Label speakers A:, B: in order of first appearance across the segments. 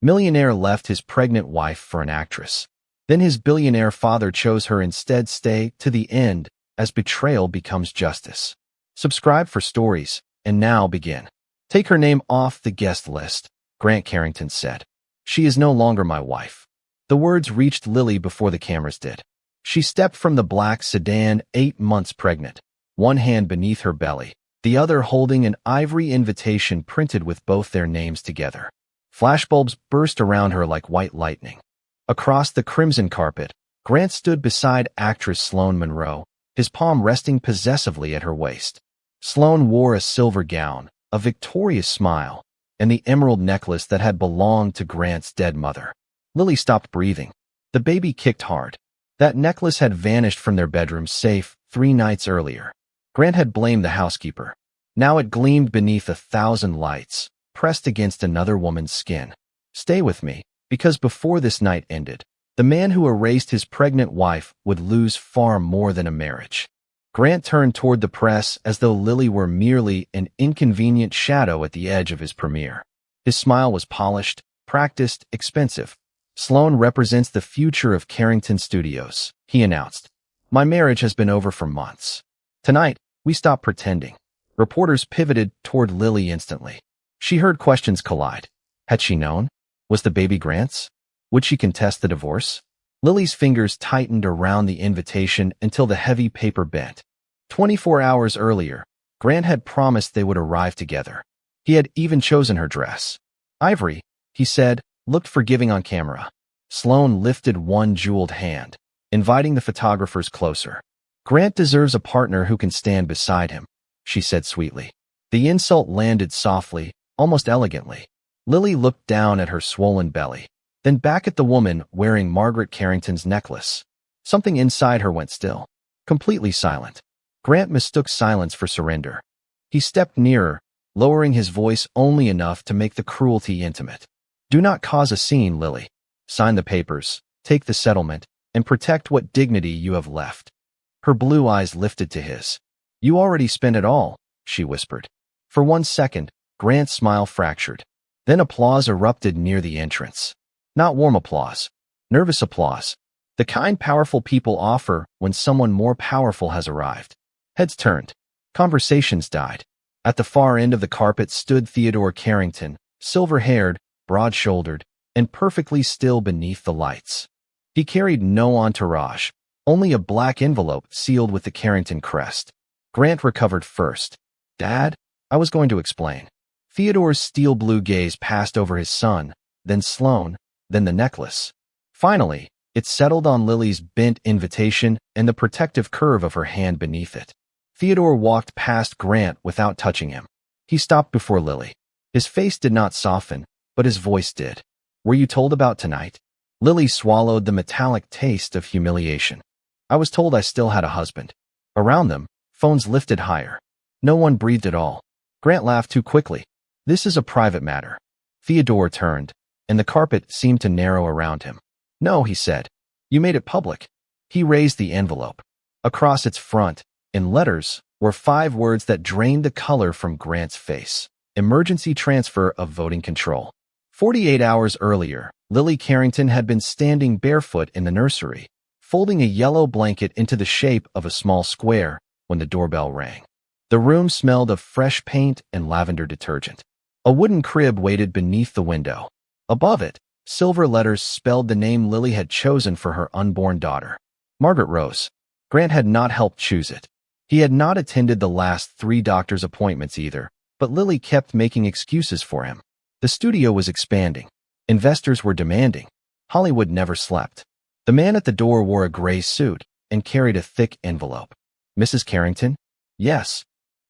A: Millionaire left his pregnant wife for an actress. Then his billionaire father chose her instead. Stay to the end as betrayal becomes justice. Subscribe for stories, and now begin. Take her name off the guest list, Grant Carrington said. She is no longer my wife. The words reached Lily before the cameras did. She stepped from the black sedan, 8 months pregnant, one hand beneath her belly, the other holding an ivory invitation printed with both their names together. Flashbulbs burst around her like white lightning. Across the crimson carpet, Grant stood beside actress Sloane Monroe, his palm resting possessively at her waist. Sloane wore a silver gown, a victorious smile, and the emerald necklace that had belonged to Grant's dead mother. Lily stopped breathing. The baby kicked hard. That necklace had vanished from their bedroom safe 3 nights earlier. Grant had blamed the housekeeper. Now it gleamed beneath 1,000 lights, pressed against another woman's skin. Stay with me, because before this night ended, the man who erased his pregnant wife would lose far more than a marriage. Grant turned toward the press as though Lily were merely an inconvenient shadow at the edge of his premiere. His smile was polished, practiced, expensive. Sloane represents the future of Carrington Studios, he announced. My marriage has been over for months. Tonight, we stop pretending. Reporters pivoted toward Lily instantly. She heard questions collide. Had she known? Was the baby Grant's? Would she contest the divorce? Lily's fingers tightened around the invitation until the heavy paper bent. 24 hours earlier, Grant had promised they would arrive together. He had even chosen her dress. Ivory, he said, looked forgiving on camera. Sloane lifted one jeweled hand, inviting the photographers closer. Grant deserves a partner who can stand beside him, she said sweetly. The insult landed softly, almost elegantly. Lily looked down at her swollen belly, then back at the woman wearing Margaret Carrington's necklace. Something inside her went still, completely silent. Grant mistook silence for surrender. He stepped nearer, lowering his voice only enough to make the cruelty intimate. Do not cause a scene, Lily. Sign the papers, take the settlement, and protect what dignity you have left. Her blue eyes lifted to his. You already spent it all, she whispered. For 1 second, Grant's smile fractured. Then applause erupted near the entrance. Not warm applause, nervous applause. The kind powerful people offer when someone more powerful has arrived. Heads turned. Conversations died. At the far end of the carpet stood Theodore Carrington, silver-haired, broad-shouldered, and perfectly still beneath the lights. He carried no entourage, only a black envelope sealed with the Carrington crest. Grant recovered first. Dad, I was going to explain. Theodore's steel-blue gaze passed over his son, then Sloane, then the necklace. Finally, it settled on Lily's bent invitation and the protective curve of her hand beneath it. Theodore walked past Grant without touching him. He stopped before Lily. His face did not soften, but his voice did. Were you told about tonight? Lily swallowed the metallic taste of humiliation. I was told I still had a husband. Around them, phones lifted higher. No one breathed at all. Grant laughed too quickly. This is a private matter. Theodore turned, and the carpet seemed to narrow around him. No, he said. You made it public. He raised the envelope. Across its front, in letters, were 5 words that drained the color from Grant's face. Emergency transfer of voting control. 48 hours earlier, Lily Carrington had been standing barefoot in the nursery, folding a yellow blanket into the shape of a small square when the doorbell rang. The room smelled of fresh paint and lavender detergent. A wooden crib waited beneath the window. Above it, silver letters spelled the name Lily had chosen for her unborn daughter. Margaret Rose. Grant had not helped choose it. He had not attended the last 3 doctor's appointments either, but Lily kept making excuses for him. The studio was expanding. Investors were demanding. Hollywood never slept. The man at the door wore a gray suit and carried a thick envelope. Mrs. Carrington? Yes.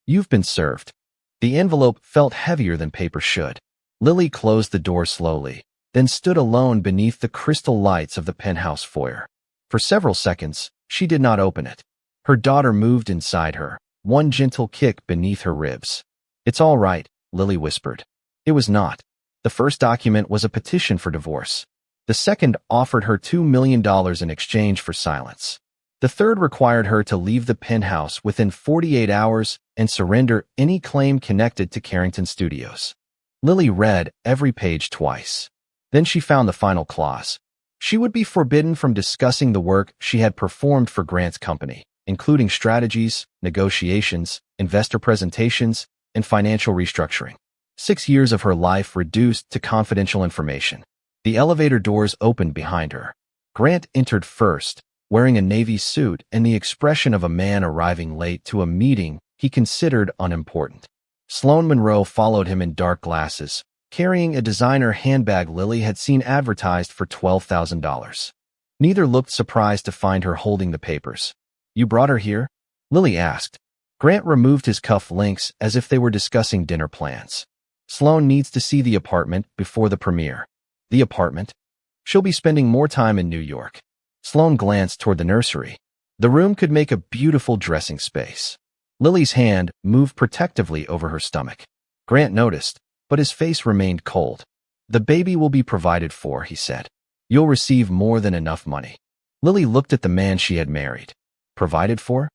A: You've been served. The envelope felt heavier than paper should. Lily closed the door slowly, then stood alone beneath the crystal lights of the penthouse foyer. For several seconds, she did not open it. Her daughter moved inside her, one gentle kick beneath her ribs. It's all right, Lily whispered. It was not. The first document was a petition for divorce. The second offered her $2 million in exchange for silence. The third required her to leave the penthouse within 48 hours and surrender any claim connected to Carrington Studios. Lily read every page twice. Then she found the final clause. She would be forbidden from discussing the work she had performed for Grant's company, including strategies, negotiations, investor presentations, and financial restructuring. 6 years of her life reduced to confidential information. The elevator doors opened behind her. Grant entered first, wearing a navy suit and the expression of a man arriving late to a meeting he considered unimportant. Sloane Monroe followed him in dark glasses, carrying a designer handbag Lily had seen advertised for $12,000. Neither looked surprised to find her holding the papers. "You brought her here?" Lily asked. Grant removed his cuff links as if they were discussing dinner plans. "Sloane needs to see the apartment before the premiere." "The apartment?" "She'll be spending more time in New York." Sloane glanced toward the nursery. The room could make a beautiful dressing space. Lily's hand moved protectively over her stomach. Grant noticed, but his face remained cold. "The baby will be provided for," he said. "You'll receive more than enough money." Lily looked at the man she had married. "Provided for?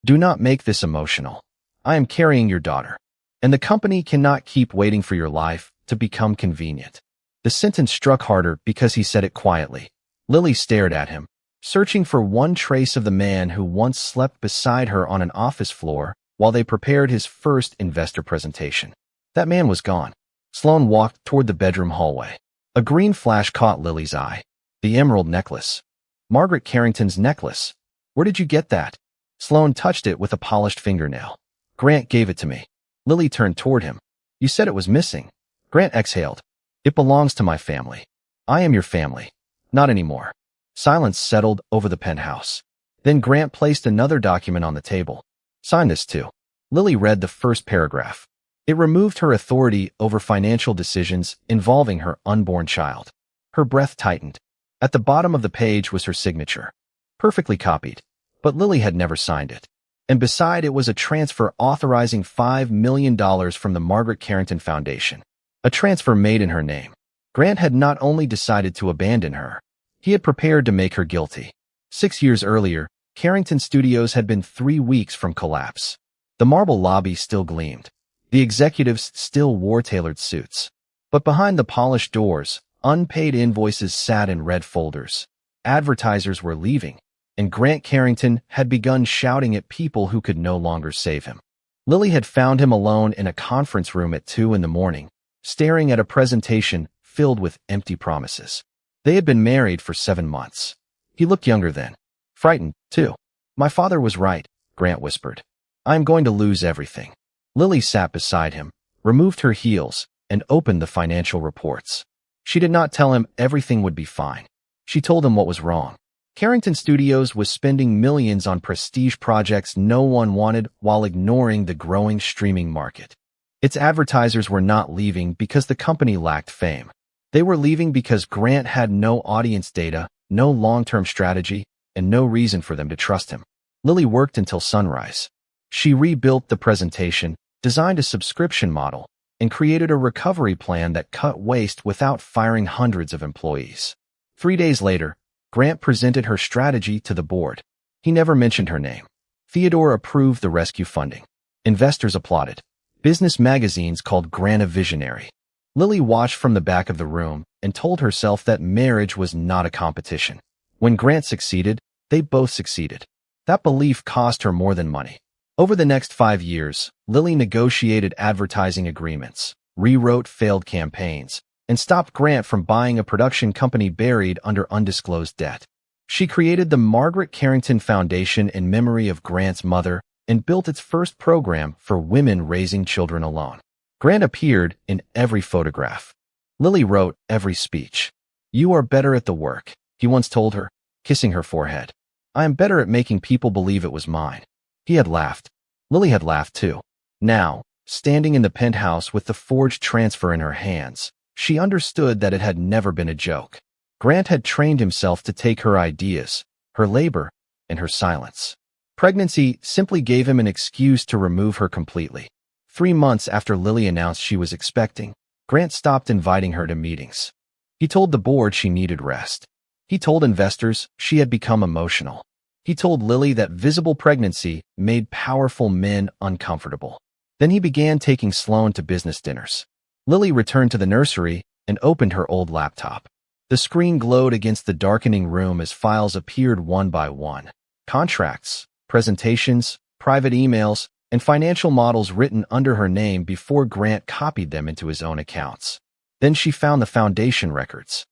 A: Do not make this emotional. I am carrying your daughter, and the company cannot keep waiting for your life to become convenient." The sentence struck harder because he said it quietly. Lily stared at him, searching for one trace of the man who once slept beside her on an office floor while they prepared his first investor presentation. That man was gone. Sloane walked toward the bedroom hallway. A green flash caught Lily's eye. The emerald necklace. Margaret Carrington's necklace. "Where did you get that?" Sloane touched it with a polished fingernail. "Grant gave it to me." Lily turned toward him. "You said it was missing." Grant exhaled. "It belongs to my family." "I am your family." "Not anymore." Silence settled over the penthouse. Then Grant placed another document on the table. "Sign this too." Lily read the first paragraph. It removed her authority over financial decisions involving her unborn child. Her breath tightened. At the bottom of the page was her signature. Perfectly copied. But Lily had never signed it. And beside it was a transfer authorizing $5 million from the Margaret Carrington Foundation. A transfer made in her name. Grant had not only decided to abandon her, he had prepared to make her guilty. 6 years earlier, Carrington Studios had been 3 weeks from collapse. The marble lobby still gleamed. The executives still wore tailored suits. But behind the polished doors, unpaid invoices sat in red folders. Advertisers were leaving, and Grant Carrington had begun shouting at people who could no longer save him. Lily had found him alone in a conference room at 2 in the morning, staring at a presentation filled with empty promises. They had been married for 7 months. He looked younger then. Frightened, too. "My father was right," Grant whispered. "I am going to lose everything." Lily sat beside him, removed her heels, and opened the financial reports. She did not tell him everything would be fine. She told him what was wrong. Carrington Studios was spending millions on prestige projects no one wanted while ignoring the growing streaming market. Its advertisers were not leaving because the company lacked fame. They were leaving because Grant had no audience data, no long-term strategy, and no reason for them to trust him. Lily worked until sunrise. She rebuilt the presentation, designed a subscription model, and created a recovery plan that cut waste without firing hundreds of employees. 3 days later, Grant presented her strategy to the board. He never mentioned her name. Theodore approved the rescue funding. Investors applauded. Business magazines called Grant a visionary. Lily watched from the back of the room and told herself that marriage was not a competition. When Grant succeeded, they both succeeded. That belief cost her more than money. Over the next 5 years, Lily negotiated advertising agreements, rewrote failed campaigns, and stopped Grant from buying a production company buried under undisclosed debt. She created the Margaret Carrington Foundation in memory of Grant's mother and built its first program for women raising children alone. Grant appeared in every photograph. Lily wrote every speech. "You are better at the work," he once told her, kissing her forehead. "I am better at making people believe it was mine." He had laughed. Lily had laughed too. Now, standing in the penthouse with the forged transfer in her hands, she understood that it had never been a joke. Grant had trained himself to take her ideas, her labor, and her silence. Pregnancy simply gave him an excuse to remove her completely. 3 months after Lily announced she was expecting, Grant stopped inviting her to meetings. He told the board she needed rest. He told investors she had become emotional. He told Lily that visible pregnancy made powerful men uncomfortable. Then he began taking Sloane to business dinners. Lily returned to the nursery and opened her old laptop. The screen glowed against the darkening room as files appeared one by one. Contracts, presentations, private emails, and financial models written under her name before Grant copied them into his own accounts. Then she found the foundation records.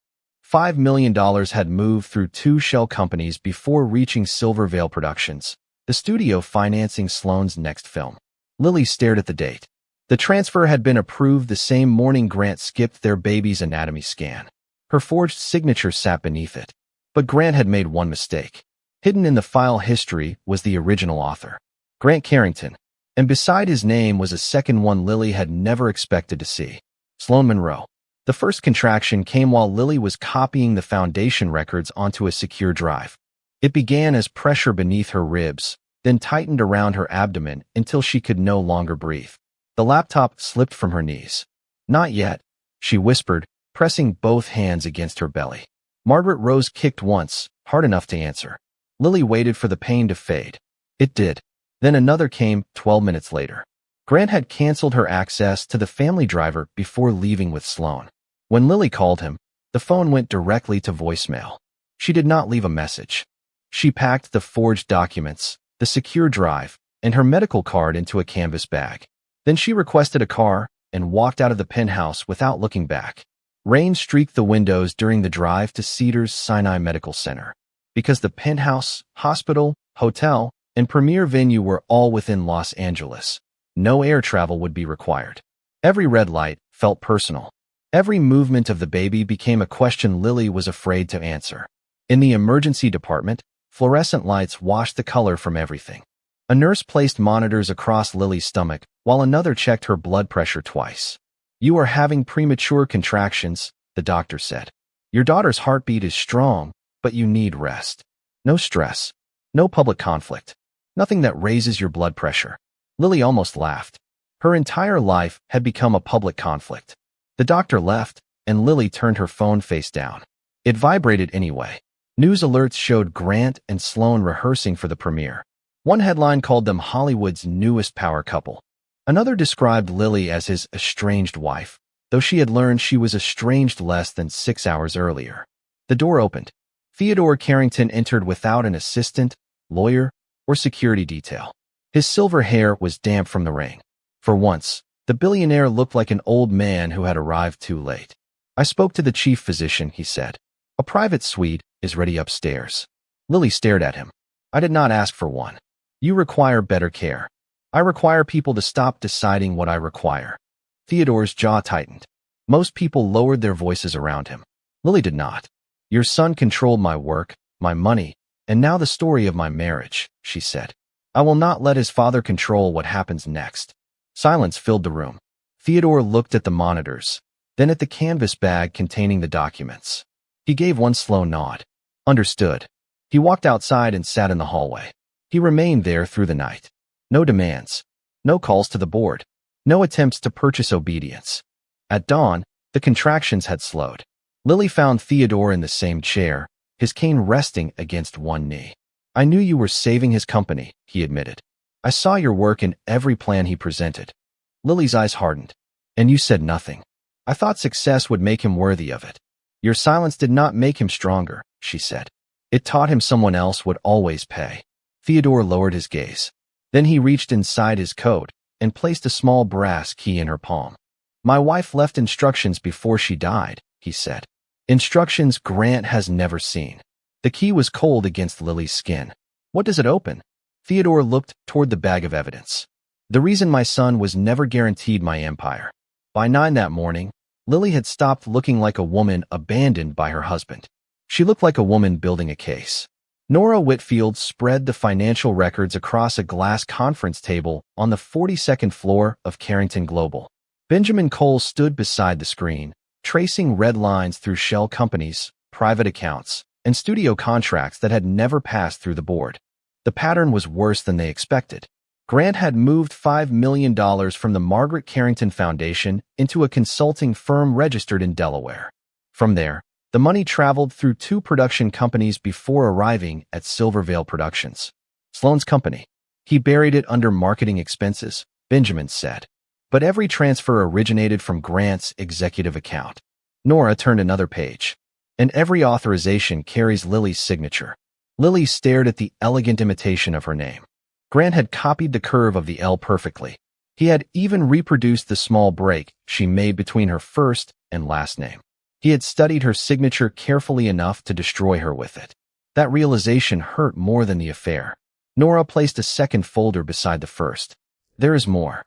A: $5 million had moved through 2 shell companies before reaching Silvervale Productions, the studio financing Sloane's next film. Lily stared at the date. The transfer had been approved the same morning Grant skipped their baby's anatomy scan. Her forged signature sat beneath it. But Grant had made one mistake. Hidden in the file history was the original author, Grant Carrington, and beside his name was a second one Lily had never expected to see, Sloane Monroe. The first contraction came while Lily was copying the foundation records onto a secure drive. It began as pressure beneath her ribs, then tightened around her abdomen until she could no longer breathe. The laptop slipped from her knees. "Not yet," she whispered, pressing both hands against her belly. Margaret Rose kicked once, hard enough to answer. Lily waited for the pain to fade. It did. Then another came 12 minutes later. Grant had canceled her access to the family driver before leaving with Sloane. When Lily called him, the phone went directly to voicemail. She did not leave a message. She packed the forged documents, the secure drive, and her medical card into a canvas bag. Then she requested a car and walked out of the penthouse without looking back. Rain streaked the windows during the drive to Cedars Sinai Medical Center. Because the penthouse, hospital, hotel, and premiere venue were all within Los Angeles, no air travel would be required. Every red light felt personal. Every movement of the baby became a question Lily was afraid to answer. In the emergency department, fluorescent lights washed the color from everything. A nurse placed monitors across Lily's stomach, while another checked her blood pressure twice. "You are having premature contractions," the doctor said. "Your daughter's heartbeat is strong, but you need rest. No stress. No public conflict. Nothing that raises your blood pressure." Lily almost laughed. Her entire life had become a public conflict. The doctor left, and Lily turned her phone face down. It vibrated anyway. News alerts showed Grant and Sloane rehearsing for the premiere. One headline called them Hollywood's newest power couple. Another described Lily as his estranged wife, though she had learned she was estranged less than 6 hours earlier. The door opened. Theodore Carrington entered without an assistant, lawyer, or security detail. His silver hair was damp from the rain. For once, the billionaire looked like an old man who had arrived too late. "I spoke to the chief physician," he said. "A private suite is ready upstairs." Lily stared at him. "I did not ask for one. You require better care. I require people to stop deciding what I require." Theodore's jaw tightened. Most people lowered their voices around him. Lily did not. "Your son controlled my work, my money, and now the story of my marriage," she said. "I will not let his father control what happens next." Silence filled the room. Theodore looked at the monitors, then at the canvas bag containing the documents. He gave one slow nod. Understood. He walked outside and sat in the hallway. He remained there through the night. No demands. No calls to the board. No attempts to purchase obedience. At dawn, the contractions had slowed. Lily found Theodore in the same chair, his cane resting against one knee. "I knew you were saving his company," he admitted. "I saw your work in every plan he presented." Lily's eyes hardened. "And you said nothing. I thought success would make him worthy of it." "Your silence did not make him stronger," she said. "It taught him someone else would always pay." Theodore lowered his gaze. Then he reached inside his coat and placed a small brass key in her palm. "My wife left instructions before she died," he said. "Instructions Grant has never seen." The key was cold against Lily's skin. "What does it open?" Theodore looked toward the bag of evidence. "The reason my son was never guaranteed my empire." By 9 that morning, Lily had stopped looking like a woman abandoned by her husband. She looked like a woman building a case. Nora Whitfield spread the financial records across a glass conference table on the 42nd floor of Carrington Global. Benjamin Cole stood beside the screen, tracing red lines through shell companies, private accounts, and studio contracts that had never passed through the board. The pattern was worse than they expected. Grant had moved $5 million from the Margaret Carrington Foundation into a consulting firm registered in Delaware. From there, the money traveled through 2 production companies before arriving at Silvervale Productions, Sloane's company. He buried it under marketing expenses, Benjamin said. But every transfer originated from Grant's executive account. Nora turned another page. And every authorization carries Lily's signature. Lily stared at the elegant imitation of her name. Grant had copied the curve of the L perfectly. He had even reproduced the small break she made between her first and last name. He had studied her signature carefully enough to destroy her with it. That realization hurt more than the affair. Nora placed a second folder beside the first. There is more.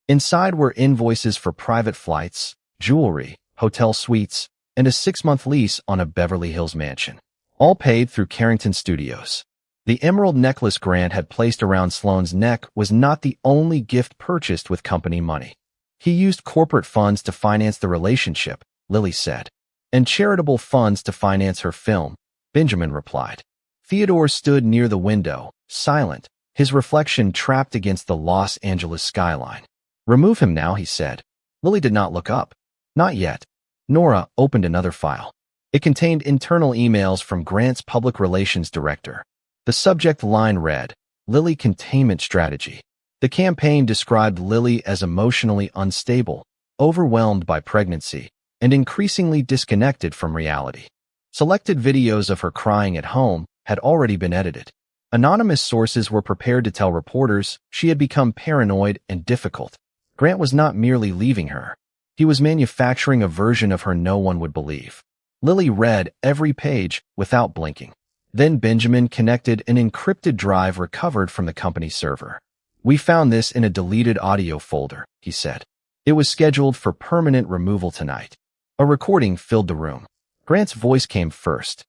A: Inside were invoices for private flights, jewelry, hotel suites, and a 6-month lease on a Beverly Hills mansion. All paid through Carrington Studios. The emerald necklace Grant had placed around Sloane's neck was not the only gift purchased with company money. He used corporate funds to finance the relationship, Lily said, and charitable funds to finance her film, Benjamin replied. Theodore stood near the window, silent, his reflection trapped against the Los Angeles skyline. Remove him now, he said. Lily did not look up. Not yet. Nora opened another file. It contained internal emails from Grant's public relations director. The subject line read, Lily Containment Strategy. The campaign described Lily as emotionally unstable, overwhelmed by pregnancy, and increasingly disconnected from reality. Selected videos of her crying at home had already been edited. Anonymous sources were prepared to tell reporters she had become paranoid and difficult. Grant was not merely leaving her. He was manufacturing a version of her no one would believe. Lily read every page without blinking. Then Benjamin connected an encrypted drive recovered from the company server. We found this in a deleted audio folder, he said. It was scheduled for permanent removal tonight. A recording filled the room. Grant's voice came first.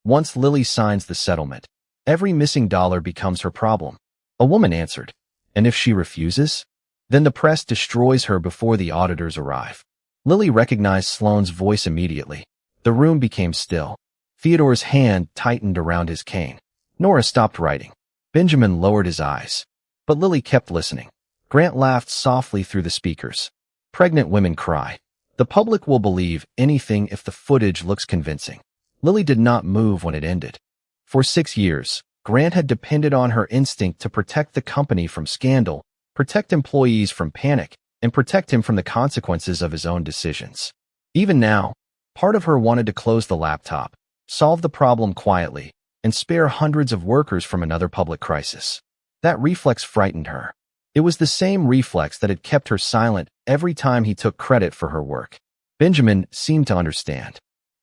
A: Once Lily signs the settlement, every missing dollar becomes her problem. A woman answered. And if she refuses? Then the press destroys her before the auditors arrive. Lily recognized Sloane's voice immediately. The room became still. Theodore's hand tightened around his cane. Nora stopped writing. Benjamin lowered his eyes. But Lily kept listening. Grant laughed softly through the speakers. Pregnant women cry. The public will believe anything if the footage looks convincing. Lily did not move when it ended. For 6 years, Grant had depended on her instinct to protect the company from scandal, protect employees from panic, and protect him from the consequences of his own decisions. Even now, part of her wanted to close the laptop, solve the problem quietly, and spare hundreds of workers from another public crisis. That reflex frightened her. It was the same reflex that had kept her silent every time he took credit for her work. Benjamin seemed to understand.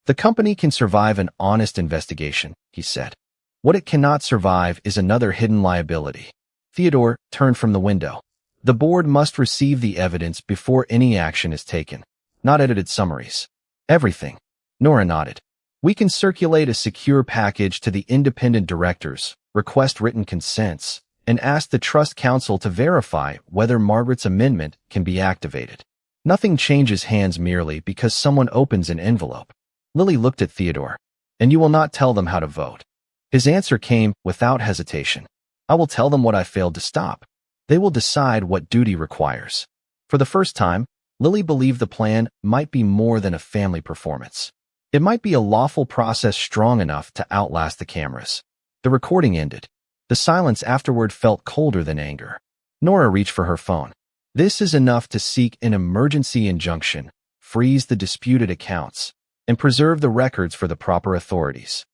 A: The company can survive an honest investigation, he said. What it cannot survive is another hidden liability. Theodore turned from the window. The board must receive the evidence before any action is taken. Not edited summaries. Everything. Nora nodded. We can circulate a secure package to the independent directors, request written consents, and ask the Trust Council to verify whether Margaret's amendment can be activated. Nothing changes hands merely because someone opens an envelope. Lily looked at Theodore. And you will not tell them how to vote. His answer came without hesitation. I will tell them what I failed to stop. They will decide what duty requires. For the first time, Lily believed the plan might be more than a family performance. It might be a lawful process strong enough to outlast the cameras. The recording ended. The silence afterward felt colder than anger. Nora reached for her phone. This is enough to seek an emergency injunction, freeze the disputed accounts, and preserve the records for the proper authorities.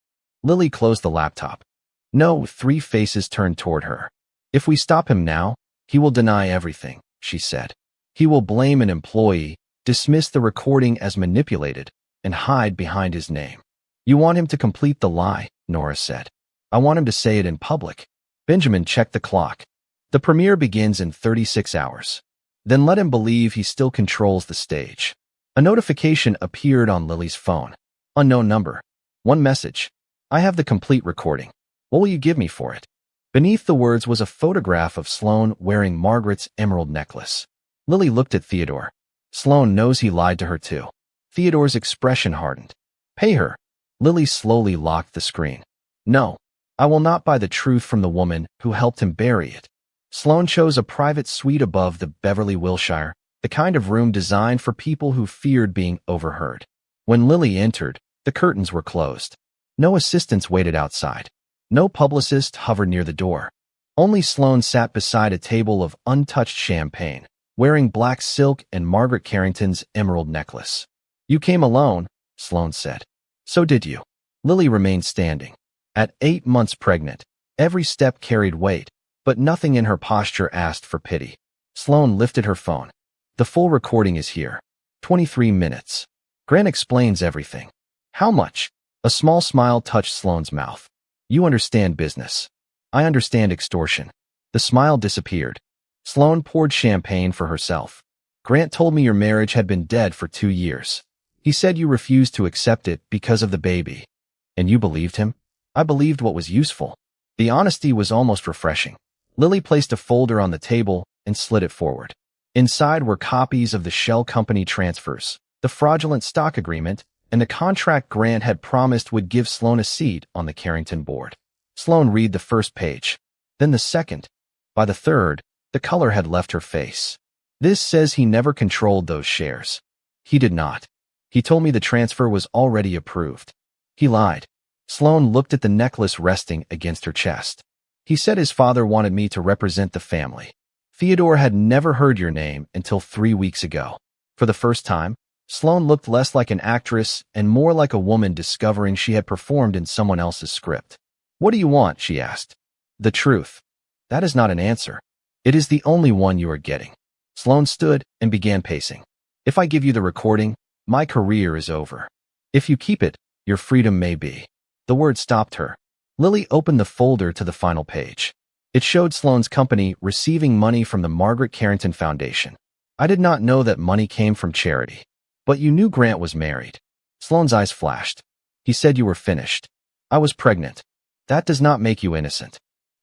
A: Lily closed the laptop. No, 3 faces turned toward her. If we stop him now, he will deny everything, she said. He will blame an employee, dismiss the recording as manipulated, and hide behind his name. You want him to complete the lie, Nora said. I want him to say it in public. Benjamin checked the clock. The premiere begins in 36 hours. Then let him believe he still controls the stage. A notification appeared on Lily's phone. Unknown number. One message. I have the complete recording. What will you give me for it? Beneath the words was a photograph of Sloane wearing Margaret's emerald necklace. Lily looked at Theodore. Sloane knows he lied to her too. Theodore's expression hardened. Pay her. Lily slowly locked the screen. No. I will not buy the truth from the woman who helped him bury it. Sloane chose a private suite above the Beverly Wilshire, the kind of room designed for people who feared being overheard. When Lily entered, the curtains were closed. No assistants waited outside. No publicist hovered near the door. Only Sloane sat beside a table of untouched champagne, wearing black silk and Margaret Carrington's emerald necklace. You came alone, Sloane said. So did you. Lily remained standing. At 8 months pregnant, every step carried weight, but nothing in her posture asked for pity. Sloane lifted her phone. The full recording is here. 23 minutes. Grant explains everything. How much? A small smile touched Sloane's mouth. You understand business. I understand extortion. The smile disappeared. Sloane poured champagne for herself. Grant told me your marriage had been dead for 2 years. He said you refused to accept it because of the baby. And you believed him? I believed what was useful. The honesty was almost refreshing. Lily placed a folder on the table and slid it forward. Inside were copies of the shell company transfers, the fraudulent stock agreement, and the contract Grant had promised would give Sloane a seat on the Carrington board. Sloane read the first page, then the second. By the third, the color had left her face. This says he never controlled those shares. He did not. He told me the transfer was already approved. He lied. Sloane looked at the necklace resting against her chest. He said his father wanted me to represent the family. Theodore had never heard your name until 3 weeks ago. For the first time, Sloane looked less like an actress and more like a woman discovering she had performed in someone else's script. What do you want? She asked. The truth. That is not an answer. It is the only one you are getting. Sloane stood and began pacing. If I give you the recording, my career is over. If you keep it, your freedom may be. The word stopped her. Lily opened the folder to the final page. It showed Sloane's company receiving money from the Margaret Carrington Foundation. I did not know that money came from charity. But you knew Grant was married. Sloane's eyes flashed. He said you were finished. I was pregnant. That does not make you innocent.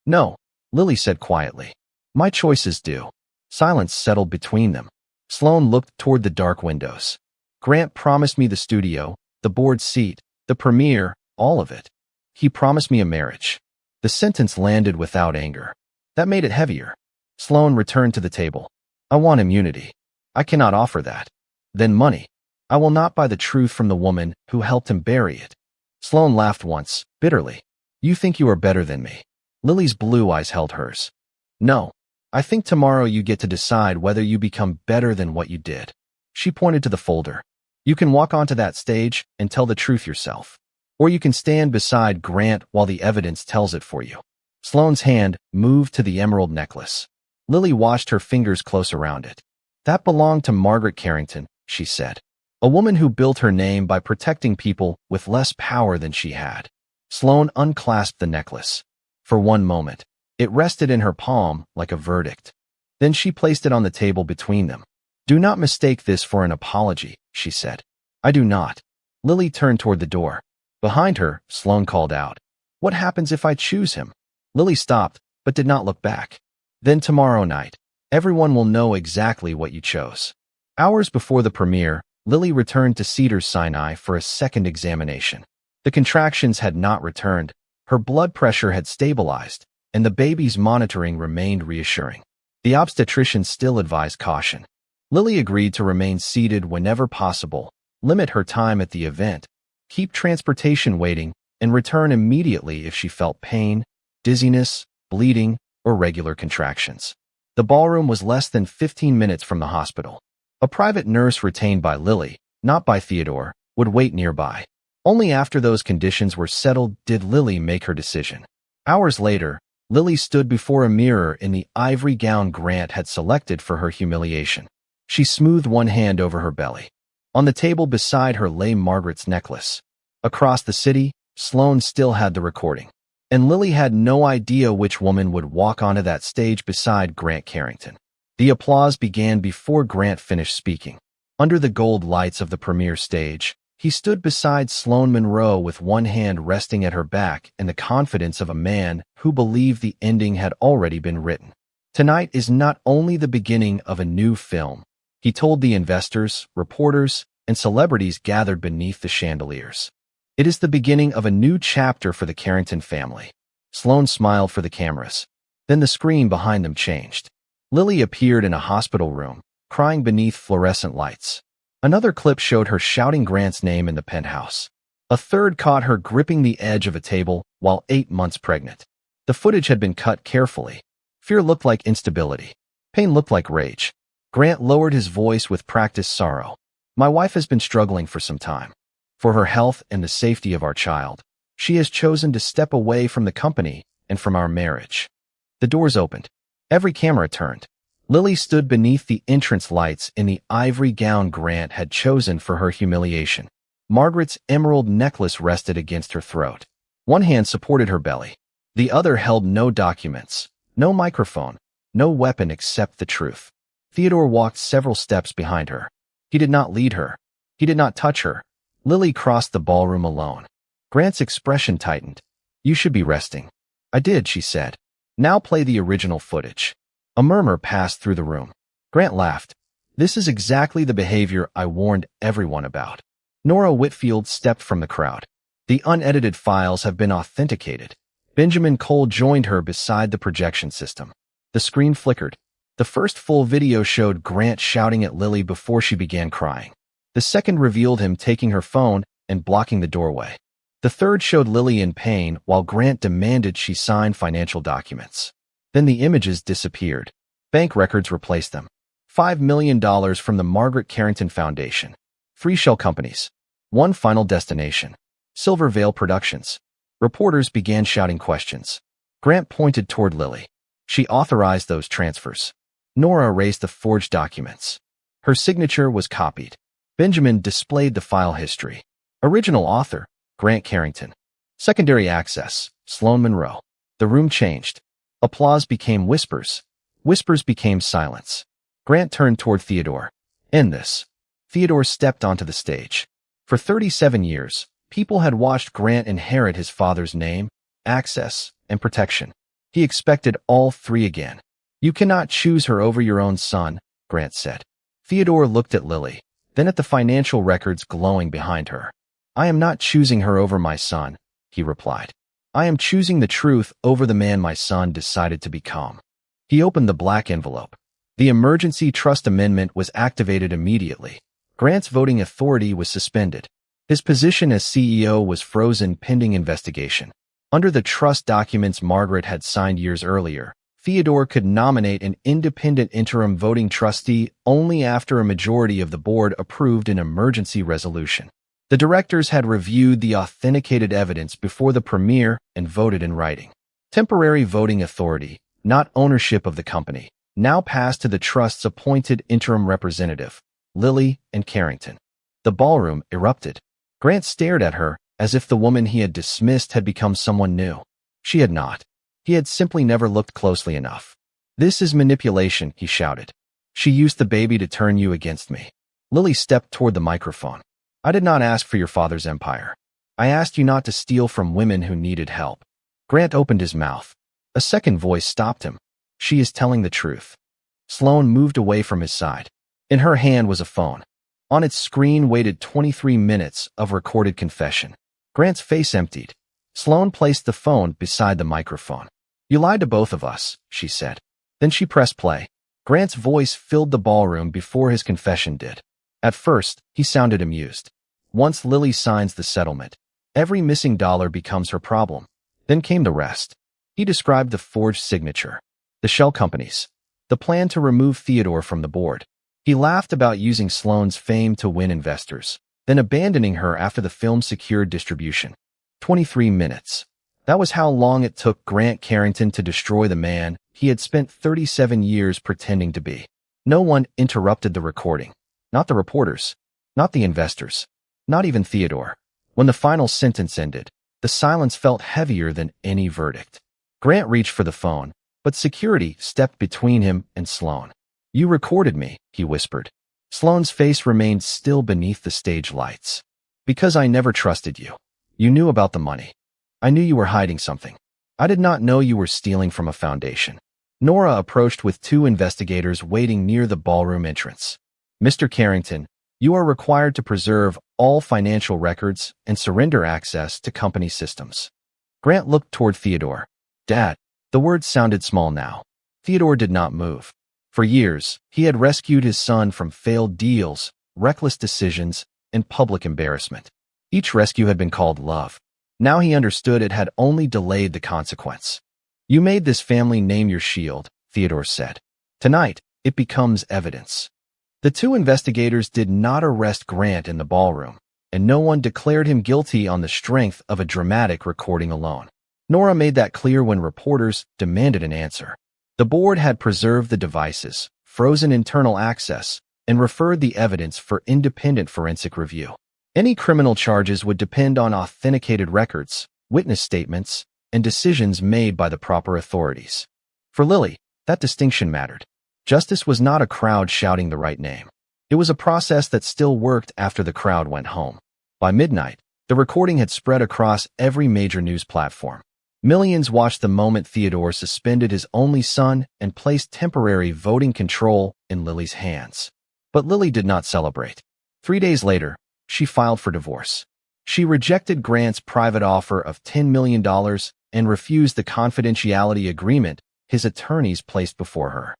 A: No, Lily said quietly. My choices do. Silence settled between them. Sloane looked toward the dark windows. Grant promised me the studio, the board seat, the premiere, all of it. He promised me a marriage. The sentence landed without anger. That made it heavier. Sloane returned to the table. I want immunity. I cannot offer that. Then money. I will not buy the truth from the woman who helped him bury it. Sloane laughed once, bitterly. You think you are better than me. Lily's blue eyes held hers. No. I think tomorrow you get to decide whether you become better than what you did. She pointed to the folder. You can walk onto that stage and tell the truth yourself. Or you can stand beside Grant while the evidence tells it for you. Sloane's hand moved to the emerald necklace. Lily watched her fingers close around it. That belonged to Margaret Carrington, she said. A woman who built her name by protecting people with less power than she had. Sloane unclasped the necklace. For one moment, it rested in her palm like a verdict. Then she placed it on the table between them. Do not mistake this for an apology, she said. I do not. Lily turned toward the door. Behind her, Sloane called out. What happens if I choose him? Lily stopped, but did not look back. Then tomorrow night, everyone will know exactly what you chose. Hours before the premiere, Lily returned to Cedars-Sinai for a second examination. The contractions had not returned, her blood pressure had stabilized, and the baby's monitoring remained reassuring. The obstetrician still advised caution. Lily agreed to remain seated whenever possible, limit her time at the event, keep transportation waiting, and return immediately if she felt pain, dizziness, bleeding, or regular contractions. The ballroom was less than 15 minutes from the hospital. A private nurse retained by Lily, not by Theodore, would wait nearby. Only after those conditions were settled did Lily make her decision. Hours later, Lily stood before a mirror in the ivory gown Grant had selected for her humiliation. She smoothed one hand over her belly. On the table beside her lay Margaret's necklace. Across the city, Sloane still had the recording. And Lily had no idea which woman would walk onto that stage beside Grant Carrington. The applause began before Grant finished speaking. Under the gold lights of the premiere stage, he stood beside Sloane Monroe with one hand resting at her back and the confidence of a man who believed the ending had already been written. Tonight is not only the beginning of a new film, he told the investors, reporters, and celebrities gathered beneath the chandeliers. It is the beginning of a new chapter for the Carrington family. Sloane smiled for the cameras. Then the screen behind them changed. Lily appeared in a hospital room, crying beneath fluorescent lights. Another clip showed her shouting Grant's name in the penthouse. A third caught her gripping the edge of a table while 8 months pregnant. The footage had been cut carefully. Fear looked like instability. Pain looked like rage. Grant lowered his voice with practiced sorrow. My wife has been struggling for some time. For her health and the safety of our child, she has chosen to step away from the company and from our marriage. The doors opened. Every camera turned. Lily stood beneath the entrance lights in the ivory gown Grant had chosen for her humiliation. Margaret's emerald necklace rested against her throat. One hand supported her belly. The other held no documents, no microphone, no weapon except the truth. Theodore walked several steps behind her. He did not lead her. He did not touch her. Lily crossed the ballroom alone. Grant's expression tightened. "You should be resting." "I did," she said. "Now play the original footage." A murmur passed through the room. Grant laughed. "This is exactly the behavior I warned everyone about." Nora Whitfield stepped from the crowd. "The unedited files have been authenticated." Benjamin Cole joined her beside the projection system. The screen flickered. The first full video showed Grant shouting at Lily before she began crying. The second revealed him taking her phone and blocking the doorway. The third showed Lily in pain while Grant demanded she sign financial documents. Then the images disappeared. Bank records replaced them. $5 million from the Margaret Carrington Foundation. 3 shell companies. 1 final destination. Silver Veil Productions. Reporters began shouting questions. Grant pointed toward Lily. She authorized those transfers. Nora erased the forged documents. Her signature was copied. Benjamin displayed the file history. Original author, Grant Carrington. Secondary access, Sloane Monroe. The room changed. Applause became whispers. Whispers became silence. Grant turned toward Theodore. "End this." Theodore stepped onto the stage. For 37 years, people had watched Grant inherit his father's name, access, and protection. He expected all 3 again. "You cannot choose her over your own son," Grant said. Theodore looked at Lily, then at the financial records glowing behind her. "I am not choosing her over my son," he replied. "I am choosing the truth over the man my son decided to become." He opened the black envelope. The emergency trust amendment was activated immediately. Grant's voting authority was suspended. His position as CEO was frozen pending investigation. Under the trust documents Margaret had signed years earlier, Theodore could nominate an independent interim voting trustee only after a majority of the board approved an emergency resolution. The directors had reviewed the authenticated evidence before the premiere and voted in writing. Temporary voting authority, not ownership of the company, now passed to the trust's appointed interim representative, Lily and Carrington. The ballroom erupted. Grant stared at her as if the woman he had dismissed had become someone new. She had not. He had simply never looked closely enough. "This is manipulation," he shouted. "She used the baby to turn you against me." Lily stepped toward the microphone. "I did not ask for your father's empire. I asked you not to steal from women who needed help." Grant opened his mouth. A second voice stopped him. "She is telling the truth." Sloane moved away from his side. In her hand was a phone. On its screen waited 23 minutes of recorded confession. Grant's face emptied. Sloane placed the phone beside the microphone. "You lied to both of us," she said. Then she pressed play. Grant's voice filled the ballroom before his confession did. At first, he sounded amused. "Once Lily signs the settlement, every missing dollar becomes her problem." Then came the rest. He described the forged signature, the shell companies, the plan to remove Theodore from the board. He laughed about using Sloane's fame to win investors, then abandoning her after the film secured distribution. 23 minutes. That was how long it took Grant Carrington to destroy the man he had spent 37 years pretending to be. No one interrupted the recording. Not the reporters. Not the investors. Not even Theodore. When the final sentence ended, the silence felt heavier than any verdict. Grant reached for the phone, but security stepped between him and Sloane. "You recorded me," he whispered. Sloane's face remained still beneath the stage lights. "Because I never trusted you. You knew about the money. I knew you were hiding something. I did not know you were stealing from a foundation." Nora approached with 2 investigators waiting near the ballroom entrance. "Mr. Carrington, you are required to preserve all financial records and surrender access to company systems." Grant looked toward Theodore. "Dad." The words sounded small now. Theodore did not move. For years, he had rescued his son from failed deals, reckless decisions, and public embarrassment. Each rescue had been called love. Now he understood it had only delayed the consequence. "You made this family name your shield," Theodore said. "Tonight, it becomes evidence." The 2 investigators did not arrest Grant in the ballroom. and no one declared him guilty on the strength of a dramatic recording alone. Nora made that clear when reporters demanded an answer. The board had preserved the devices, frozen internal access, and referred the evidence for independent forensic review. Any criminal charges would depend on authenticated records, witness statements, and decisions made by the proper authorities. For Lily, that distinction mattered. Justice was not a crowd shouting the right name. It was a process that still worked after the crowd went home. By midnight, the recording had spread across every major news platform. Millions watched the moment Theodore suspended his only son and placed temporary voting control in Lily's hands. But Lily did not celebrate. 3 days later, she filed for divorce. She rejected Grant's private offer of $10 million and refused the confidentiality agreement his attorneys placed before her.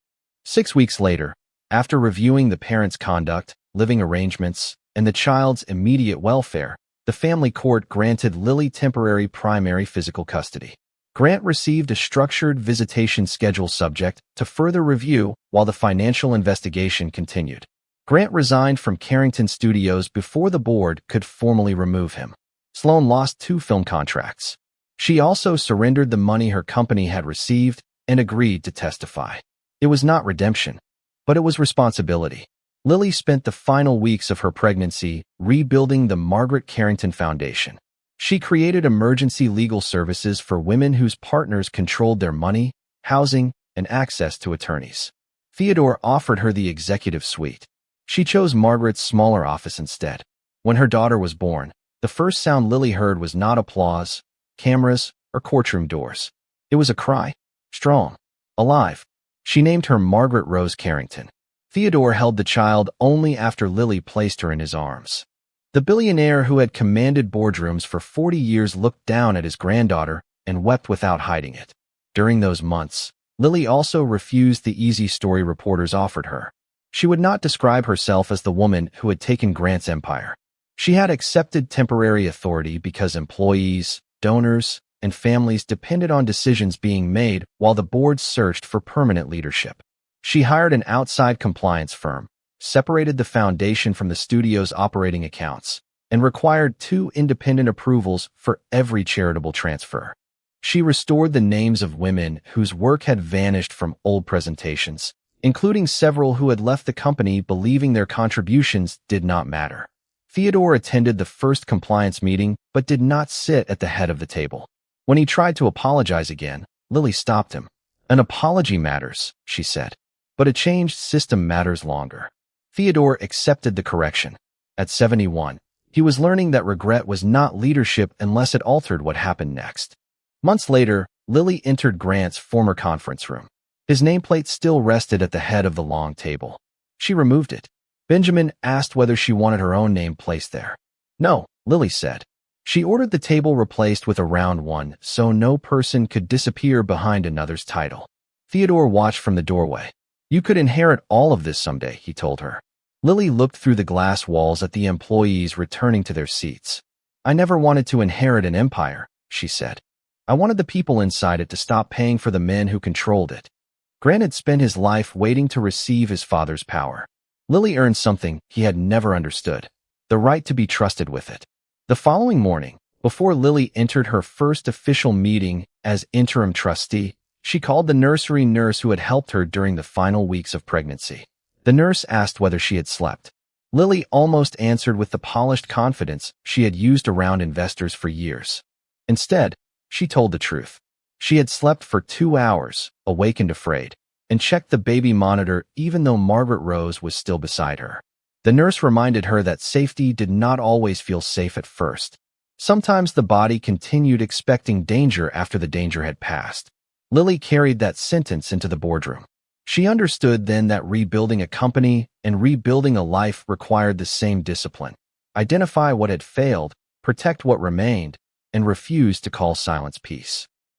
A: 6 weeks later, after reviewing the parents' conduct, living arrangements, and the child's immediate welfare, the family court granted Lily temporary primary physical custody. Grant received a structured visitation schedule subject to further review while the financial investigation continued. Grant resigned from Carrington Studios before the board could formally remove him. Sloane lost 2 film contracts. She also surrendered the money her company had received and agreed to testify. It was not redemption, but it was responsibility. Lily spent the final weeks of her pregnancy rebuilding the Margaret Carrington Foundation. She created emergency legal services for women whose partners controlled their money, housing, and access to attorneys. Theodore offered her the executive suite. She chose Margaret's smaller office instead. When her daughter was born, the first sound Lily heard was not applause, cameras, or courtroom doors. It was a cry. Strong. Alive. She named her Margaret Rose Carrington. Theodore held the child only after Lily placed her in his arms. The billionaire who had commanded boardrooms for 40 years looked down at his granddaughter and wept without hiding it. During those months, Lily also refused the easy story reporters offered her. She would not describe herself as the woman who had taken Grant's empire. She had accepted temporary authority because employees, donors, and families depended on decisions being made while the board searched for permanent leadership. She hired an outside compliance firm, separated the foundation from the studio's operating accounts, and required 2 independent approvals for every charitable transfer. She restored the names of women whose work had vanished from old presentations, including several who had left the company believing their contributions did not matter. Theodore attended the first compliance meeting but did not sit at the head of the table. When he tried to apologize again, Lily stopped him. "An apology matters," she said, "but a changed system matters longer." Theodore accepted the correction. At 71, he was learning that regret was not leadership unless it altered what happened next. Months later, Lily entered Grant's former conference room. His nameplate still rested at the head of the long table. She removed it. Benjamin asked whether she wanted her own name placed there. "No," Lily said. She ordered the table replaced with a round one so no person could disappear behind another's title. Theodore watched from the doorway. "You could inherit all of this someday," he told her. Lily looked through the glass walls at the employees returning to their seats. "I never wanted to inherit an empire," she said. "I wanted the people inside it to stop paying for the men who controlled it." Grant had spent his life waiting to receive his father's power. Lily earned something he had never understood: the right to be trusted with it. The following morning, before Lily entered her first official meeting as interim trustee, she called the nursery nurse who had helped her during the final weeks of pregnancy. The nurse asked whether she had slept. Lily almost answered with the polished confidence she had used around investors for years. Instead, she told the truth. She had slept for 2 hours, awakened afraid, and checked the baby monitor even though Margaret Rose was still beside her. The nurse reminded her that safety did not always feel safe at first. Sometimes the body continued expecting danger after the danger had passed. Lily carried that sentence into the boardroom. She understood then that rebuilding a company and rebuilding a life required the same discipline. Identify what had failed, protect what remained, and refuse to call silence peace.